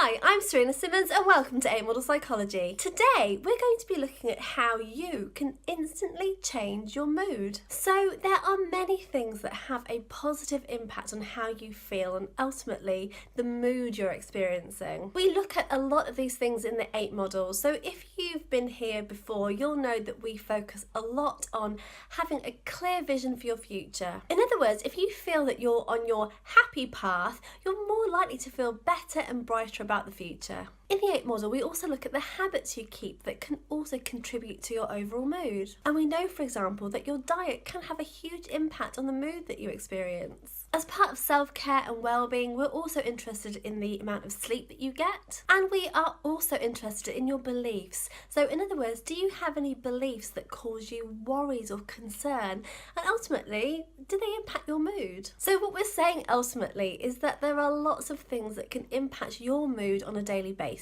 Hi, I'm Serena Simmons and welcome to 8 Model Psychology. Today we're going to be looking at how you can instantly change your mood. So there are many things that have a positive impact on how you feel and ultimately the mood you're experiencing. We look at a lot of these things in the 8 models, so if you've been here before you'll know that we focus a lot on having a clear vision for your future. In other words, if you feel that you're on your happy path, you're more likely to feel better and brighter about the future. In the 8 model, we also look at the habits you keep that can also contribute to your overall mood. And we know, for example, that your diet can have a huge impact on the mood that you experience. As part of self-care and well-being, we're also interested in the amount of sleep that you get. And we are also interested in your beliefs. So in other words, do you have any beliefs that cause you worries or concern? And ultimately, do they impact your mood? So what we're saying ultimately is that there are lots of things that can impact your mood on a daily basis.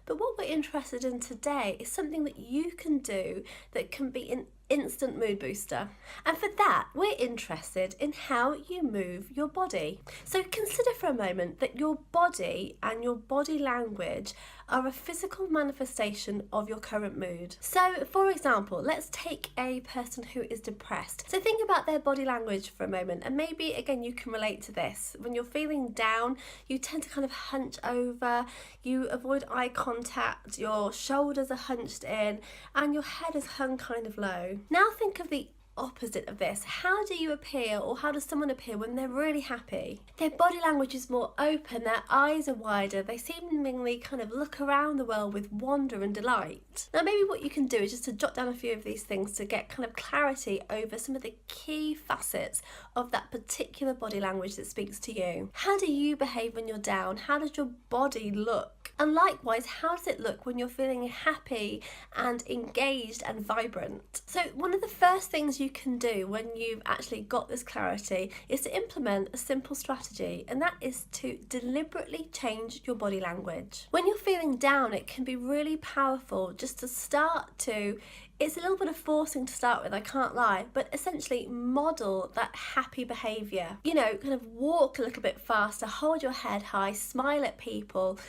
But what we're interested in today is something that you can do that can be an instant mood booster. And for that, we're interested in how you move your body. So consider for a moment that your body and your body language are a physical manifestation of your current mood. So for example, let's take a person who is depressed. So think about their body language for a moment, and maybe again you can relate to this. When you're feeling down, you tend to kind of hunch over, you avoid eye contact, your shoulders are hunched in, and your head is hung kind of low. Now think of the opposite of this. How do you appear, or how does someone appear when they're really happy? Their body language is more open, their eyes are wider, they seemingly kind of look around the world with wonder and delight. Now maybe what you can do is just to jot down a few of these things to get kind of clarity over some of the key facets of that particular body language that speaks to you. How do you behave when you're down? How does your body look? And likewise, how does it look when you're feeling happy and engaged and vibrant? So one of the first things you can do when you've actually got this clarity is to implement a simple strategy, and that is to deliberately change your body language. When you're feeling down, it can be really powerful just to start to, it's a little bit of forcing to start with, I can't lie, but essentially model that happy behaviour. You know, kind of walk a little bit faster, hold your head high, smile at people,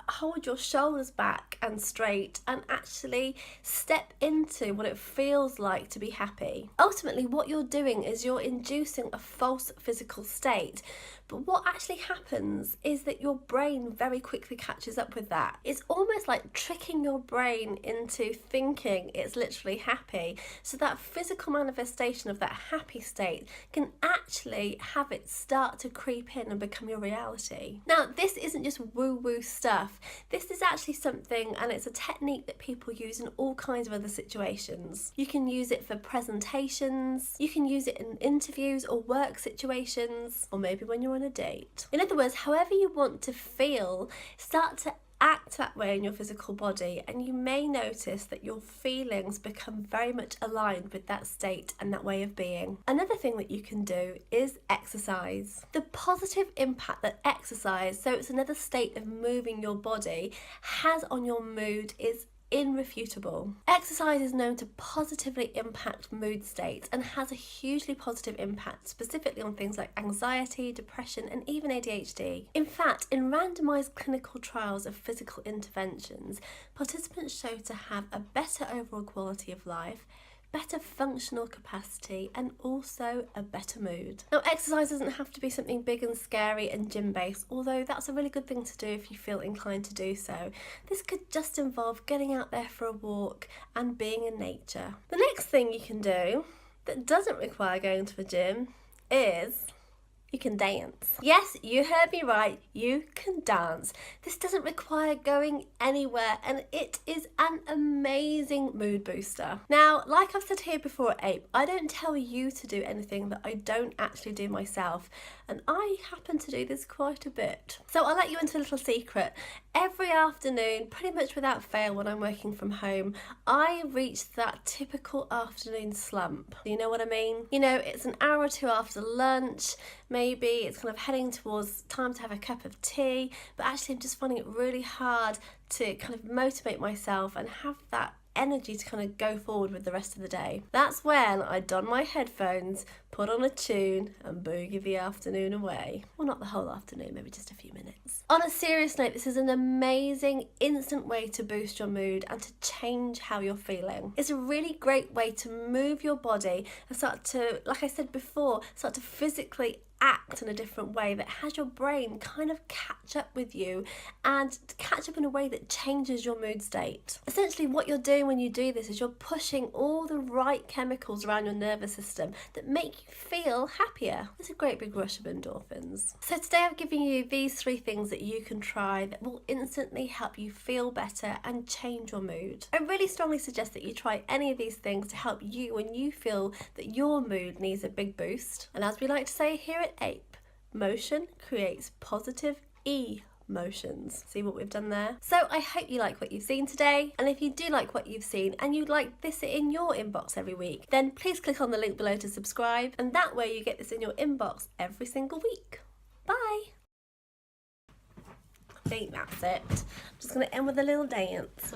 hold your shoulders back and straight, and actually step into what it feels like to be happy. Ultimately, what you're doing is you're inducing a false physical state. But what actually happens is that your brain very quickly catches up with that. It's almost like tricking your brain into thinking it's literally happy. So that physical manifestation of that happy state can actually have it start to creep in and become your reality. Now, this isn't just woo-woo stuff. This is actually something, and it's a technique that people use in all kinds of other situations. You can use it for presentations, you can use it in interviews or work situations, or maybe when you're on a date. In other words, however you want to feel, start to act that way in your physical body, and you may notice that your feelings become very much aligned with that state and that way of being. Another thing that you can do is exercise. The positive impact that exercise, so it's another state of moving your body, has on your mood is irrefutable. Exercise is known to positively impact mood states and has a hugely positive impact specifically on things like anxiety, depression, and even ADHD. In fact, in randomised clinical trials of physical interventions, participants show to have a better overall quality of life, better functional capacity, and also a better mood. Now, exercise doesn't have to be something big and scary and gym-based, although that's a really good thing to do if you feel inclined to do so. This could just involve getting out there for a walk and being in nature. The next thing you can do that doesn't require going to a gym is you can dance. Yes, you heard me right, you can dance. This doesn't require going anywhere, and it is an amazing mood booster. Now, like I've said here before at APE, I don't tell you to do anything that I don't actually do myself, and I happen to do this quite a bit. So I'll let you into a little secret. Every afternoon, pretty much without fail when I'm working from home, I reach that typical afternoon slump. You know what I mean? You know, it's an hour or two after lunch, maybe it's kind of heading towards time to have a cup of tea, but actually I'm just finding it really hard to kind of motivate myself and have that energy to kind of go forward with the rest of the day. That's when I don my headphones, put on a tune and boogie the afternoon away. Well, not the whole afternoon, maybe just a few minutes. On a serious note, this is an amazing instant way to boost your mood and to change how you're feeling. It's a really great way to move your body and start to, like I said before, start to physically act in a different way that has your brain kind of catch up with you and catch up in a way that changes your mood state. Essentially what you're doing when you do this is you're pushing all the right chemicals around your nervous system that make you feel happier. It's a great big rush of endorphins. So today I've given you these 3 things that you can try that will instantly help you feel better and change your mood. I really strongly suggest that you try any of these things to help you when you feel that your mood needs a big boost. And as we like to say here at APE, motion creates positive emotions. See what we've done there? So I hope you like what you've seen today, and if you do like what you've seen and you'd like this in your inbox every week, then please click on the link below to subscribe, and that way you get this in your inbox every single week. Bye! I think that's it. I'm just going to end with a little dance.